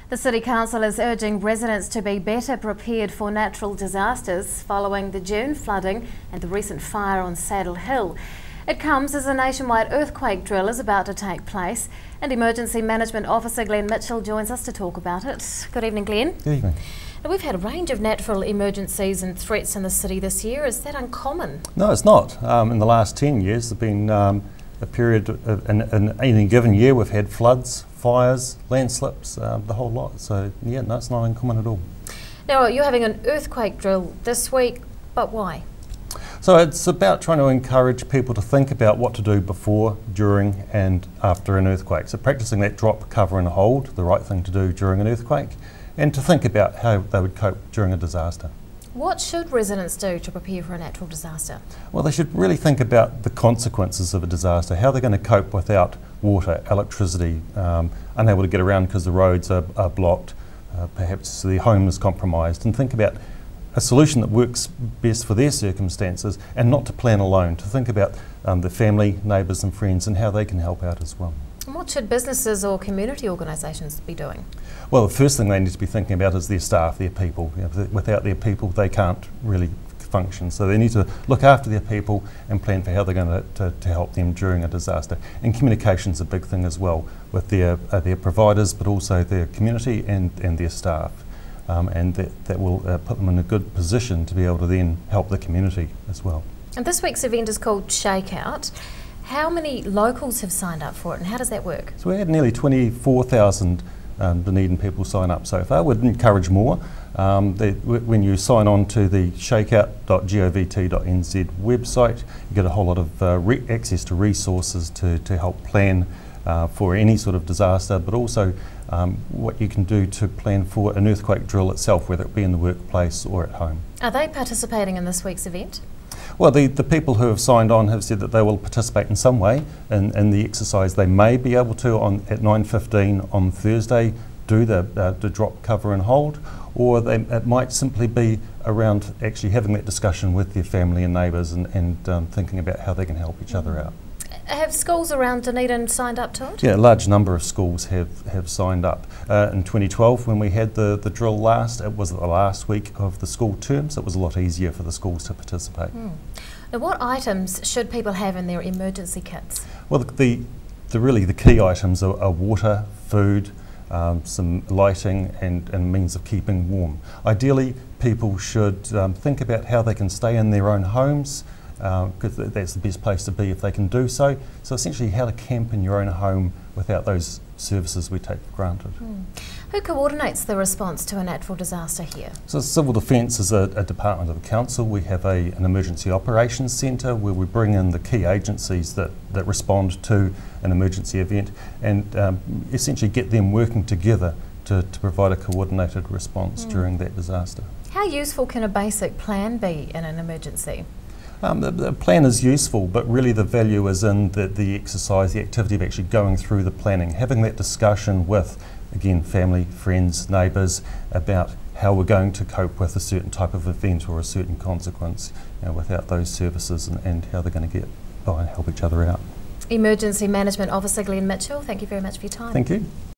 The City Council is urging residents to be better prepared for natural disasters following the June flooding and the recent fire on Saddle Hill. It comes as a nationwide earthquake drill is about to take place, and Emergency Management Officer Glenn Mitchell joins us to talk about it. Good evening, Glenn. Good evening. Now, we've had a range of natural emergencies and threats in the city this year. Is that uncommon? No, it's not. In the last 10 years, there's been a period in any given year we've had floods, fires, landslips, the whole lot. So yeah, no, it's not uncommon at all. Now, you're having an earthquake drill this week, but why? So it's about trying to encourage people to think about what to do before, during and after an earthquake. So practicing that drop, cover and hold, the right thing to do during an earthquake, and to think about how they would cope during a disaster. What should residents do to prepare for a natural disaster? Well, they should really think about the consequences of a disaster, how they're going to cope without water, electricity, unable to get around because the roads are blocked, perhaps the home is compromised, and think about a solution that works best for their circumstances, and not to plan alone, to think about the family, neighbours and friends and how they can help out as well. And what should businesses or community organisations be doing? Well, the first thing they need to be thinking about is their staff, their people. You know, without their people, they can't really function. So they need to look after their people and plan for how they're going to help them during a disaster. And communication's a big thing as well, with their providers, but also their community and their staff. And that will put them in a good position to be able to then help the community as well. And this week's event is called Shakeout. How many locals have signed up for it, and how does that work? So we had nearly 24,000 Dunedin people sign up so far. We'd encourage more. When you sign on to the shakeout.govt.nz website, you get a whole lot of access to resources to help plan for any sort of disaster, but also what you can do to plan for an earthquake drill itself, whether it be in the workplace or at home. Are they participating in this week's event? Well, the people who have signed on have said that they will participate in some way in the exercise. They may be able to, at 9:15 on Thursday, do the drop, cover and hold, or it might simply be around actually having that discussion with their family and neighbours and thinking about how they can help each other out. Have schools around Dunedin signed up to it? Yeah, a large number of schools have signed up. In 2012, when we had the drill last, it was the last week of the school term, so it was a lot easier for the schools to participate. Now, what items should people have in their emergency kits? Well, the key items are water, food, some lighting and means of keeping warm. Ideally, people should think about how they can stay in their own homes, because that's the best place to be if they can do so. So essentially how to camp in your own home without those services we take for granted. Who coordinates the response to a natural disaster here? So Civil Defence is a department of the council. We have an emergency operations centre where we bring in the key agencies that respond to an emergency event and essentially get them working together to provide a coordinated response during that disaster. How useful can a basic plan be in an emergency? The plan is useful, but really the value is in the exercise, the activity of actually going through the planning, having that discussion with, again, family, friends, neighbours, about how we're going to cope with a certain type of event or a certain consequence, without those services and how they're going to get by and help each other out. Emergency Management Officer Glenn Mitchell, thank you very much for your time. Thank you.